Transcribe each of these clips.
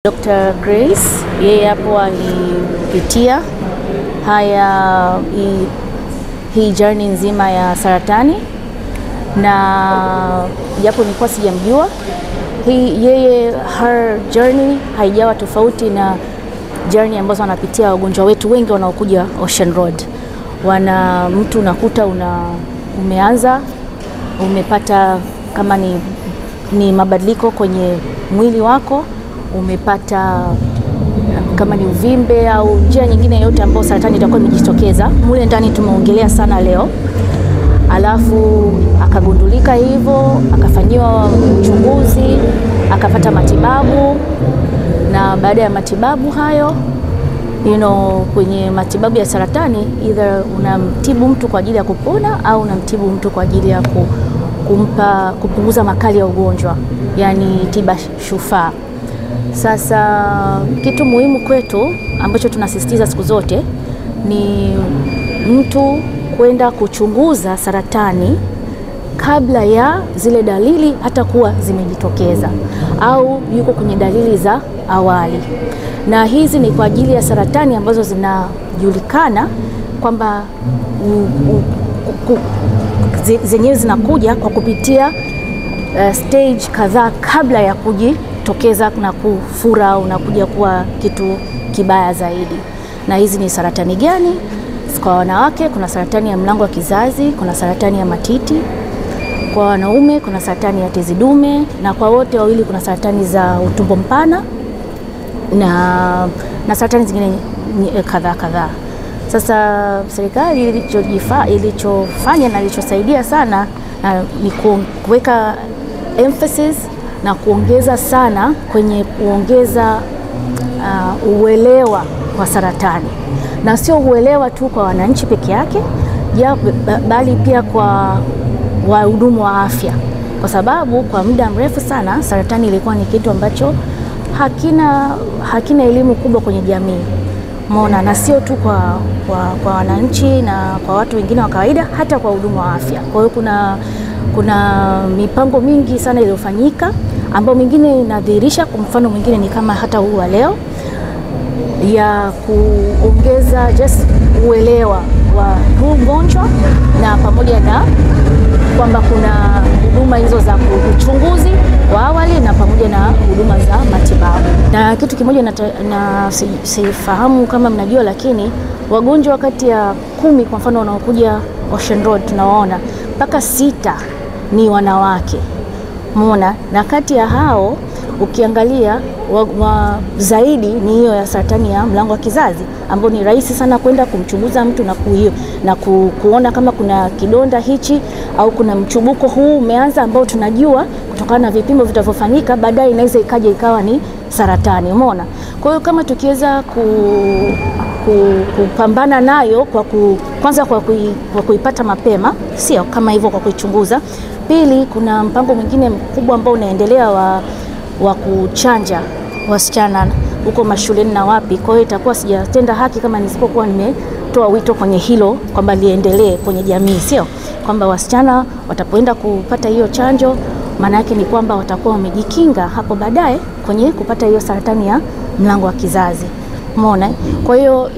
Dr. Grace yeye hapo alipitia hii journey nzima ya saratani, na japo nilikuwa sijamjua her journey haijawa tofauti na journey ambazo wanapitia wagonjwa wetu wengi wanaokuja Ocean Road. Mtu unakuta umeanza umepata kama ni mabadiliko kwenye mwili wako, umepata kama ni uvimbe au njia nyingine yote ambayo saratani itakuwa imejitokeza. Mule ndani tumeongelea sana leo. Alafu akagundulika hivyo, akafanyiwa uchunguzi, akapata matibabu, na baada ya matibabu hayo kwenye matibabu ya saratani either unamtibu mtu kwa ajili ya kupona au unamtibu mtu kwa ajili ya kupunguza makali ya ugonjwa, yani tiba shufaa. Sasa kitu muhimu kwetu ambacho tunasisitiza siku zote ni mtu kwenda kuchunguza saratani kabla ya zile dalili hata kuwa zimejitokeza au yuko kwenye dalili za awali. Na hizi ni kwa ajili ya saratani ambazo zinajulikana kwamba zenyewe zinakuja kwa kupitia stage kadhaa kabla ya kujitokeza na kufura au unakuja kuwa kitu kibaya zaidi. Na hizi ni saratani gani? Kwa wanawake kuna saratani ya mlango wa kizazi, kuna saratani ya matiti. Kwa wanaume kuna saratani ya tezi dume, na kwa wote wawili kuna saratani za utumbo mpana na saratani zingine kadhaa. Sasa serikali ilichofanya na ilichosaidia sana ni kuweka emphasis na kuongeza sana kwenye kuongeza uelewa wa saratani, na sio uelewa tu kwa wananchi peke yake bali pia kwa wahudumu wa afya, kwa sababu kwa muda mrefu sana saratani ilikuwa ni kitu ambacho hakina elimu kubwa kwenye jamii. Umeona, na sio tu kwa wananchi na kwa watu wengine wa kawaida, hata kwa wahudumu wa afya. Kwa hiyo kuna mipango mingi sana iliyofanyika ambayo mingine inadhihirisha, kwa mfano mwingine ni kama hata huu wa leo ya kuongeza uelewa wa huu ugonjwa, na pamoja na kwamba kuna huduma hizo za uchunguzi wa awali na pamoja na huduma za matibabu. Na kitu kimoja na sifahamu kama mnajua, lakini wagonjwa kati ya 10 kwa mfano wanaokuja Ocean Road tunawaona mpaka 6 ni wanawake. Umeona, na kati ya hao ukiangalia zaidi ni hiyo ya saratani ya mlango wa kizazi, ambapo ni rahisi sana kwenda kumchunguza mtu na kuona kama kuna kidonda hichi au kuna mchubuko huu umeanza, ambao tunajua kutokana na vipimo vitavyofanyika baadaye inaweza ikawa ni saratani. Umeona, kwa hiyo kama tukiweza kupambana nayo kwanza kwa kuipata mapema, sio kama hivyo kwa kuichunguza. Pili, kuna mpango mwingine mkubwa ambao unaendelea wa kuchanja wasichana huko mashuleni na wapi. Kwa hiyo itakuwa sijatenda haki kama nisipokuwa nimetoa wito kwenye hilo kwamba liendelee kwenye jamii, sio kwamba wasichana watapoenda kupata hiyo chanjo maana yake ni kwamba watakuwa wamejikinga hapo baadaye kwenye kupata hiyo saratani ya mlango wa kizazi. Umeona? Kwa hiyo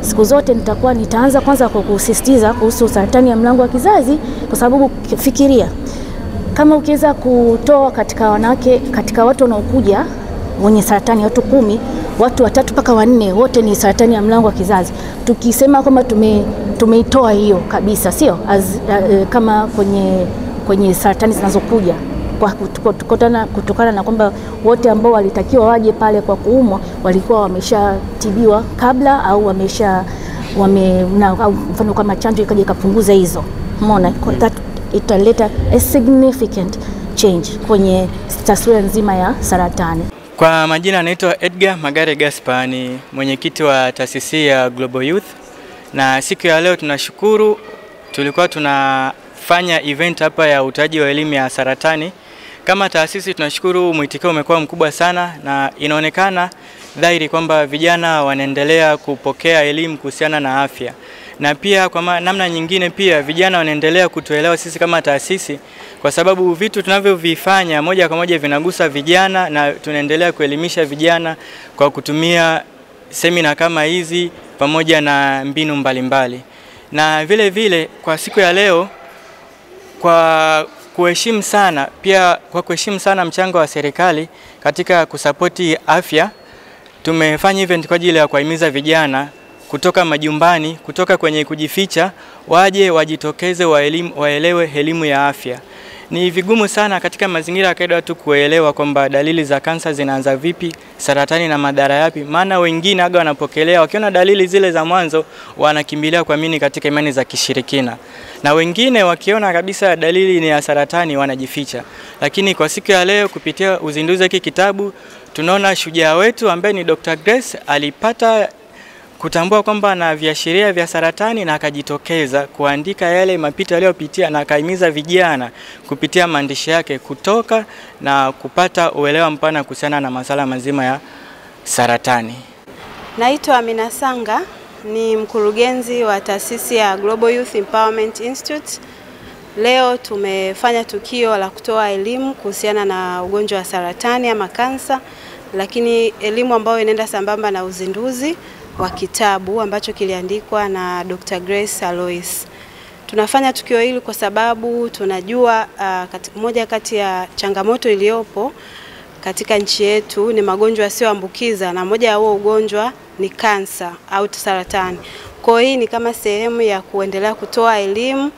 siku zote nitaanza kwanza kwa kusisitiza kuhusu saratani ya mlango wa kizazi, kwa sababu fikiria kama ukiweza kutoa katika wanawake, katika watu wanaokuja wenye saratani, watu 10, watu 3 mpaka 4 wote ni saratani ya mlango wa kizazi. Tukisema kwamba tumeitoa hiyo kabisa, sio kama kwenye saratani zinazokuja kutokana na kwamba wote ambao walitakiwa waje pale kwa kuumwa walikuwa wameshatibiwa kabla au mfano kama chanjo ikaja ikapunguza hizo. Umeona, italeta a significant change kwenye taswira nzima ya saratani. Kwa majina anaitwa Edgar Magare Gaspar, ni mwenyekiti wa taasisi ya Global Youth, na siku ya leo tunashukuru tulikuwa tunafanya event hapa ya utoaji wa elimu ya saratani. Kama taasisi tunashukuru mwitikio umekuwa mkubwa sana, na inaonekana dhahiri kwamba vijana wanaendelea kupokea elimu kuhusiana na afya. na pia kwa namna nyingine pia vijana wanaendelea kutuelewa sisi kama taasisi, kwa sababu vitu tunavyovifanya moja kwa moja vinagusa vijana, na tunaendelea kuelimisha vijana kwa kutumia semina kama hizi pamoja na mbinu mbalimbali. Na vile vile kwa siku ya leo, kwa kuheshimu sana mchango wa serikali katika kusapoti afya, tumefanya event kwa ajili ya kuhimiza vijana kutoka majumbani, kutoka kwenye kujificha, waje wajitokeze, waelewe elimu ya afya. Ni vigumu sana katika mazingira ya kawaida watu kuelewa kwamba dalili za kansa zinaanza vipi, saratani na madhara yapi. Maana wengine aga wanapokelea, wakiona dalili zile za mwanzo wanakimbilia kuamini katika imani za kishirikina, na wengine wakiona kabisa dalili ni ya saratani wanajificha. Lakini kwa siku ya leo kupitia uzinduzi hiki kitabu, tunaona shujaa wetu ambaye ni Dr. Grace alipata kutambua kwamba na viashiria vya saratani na akajitokeza kuandika yale mapito aliyopitia, na akahimiza vijana kupitia maandishi yake kutoka na kupata uelewa mpana kuhusiana na masuala mazima ya saratani. Naitwa Amina Sanga, ni mkurugenzi wa taasisi ya Global Youth Empowerment Institute. Leo tumefanya tukio la kutoa elimu kuhusiana na ugonjwa wa saratani ama kansa, lakini elimu ambayo inaenda sambamba na uzinduzi wa kitabu ambacho kiliandikwa na Dr. Grace Alois. Tunafanya tukio hili kwa sababu tunajua moja kati ya changamoto iliyopo katika nchi yetu ni magonjwa yasiyoambukiza, na moja ya huo ugonjwa ni kansa au saratani. Kwa hiyo hii ni kama sehemu ya kuendelea kutoa elimu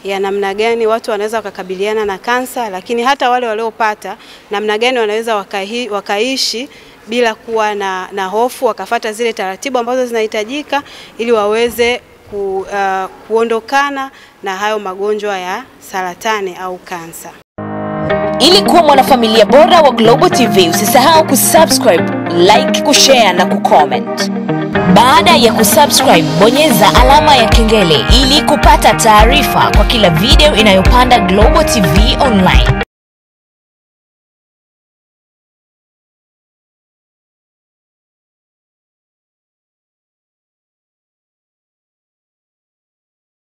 ya namna gani watu wanaweza wakakabiliana na kansa, lakini hata wale waliopata namna gani wanaweza wakaishi bila kuwa na hofu, wakafuata zile taratibu ambazo zinahitajika ili waweze kuondokana na hayo magonjwa ya saratani au kansa. Ili kuwa mwanafamilia bora wa Global TV, usisahau kusubscribe, like, kushare na kucomment. Baada ya kusubscribe, bonyeza alama ya kengele ili kupata taarifa kwa kila video inayopanda Global TV Online.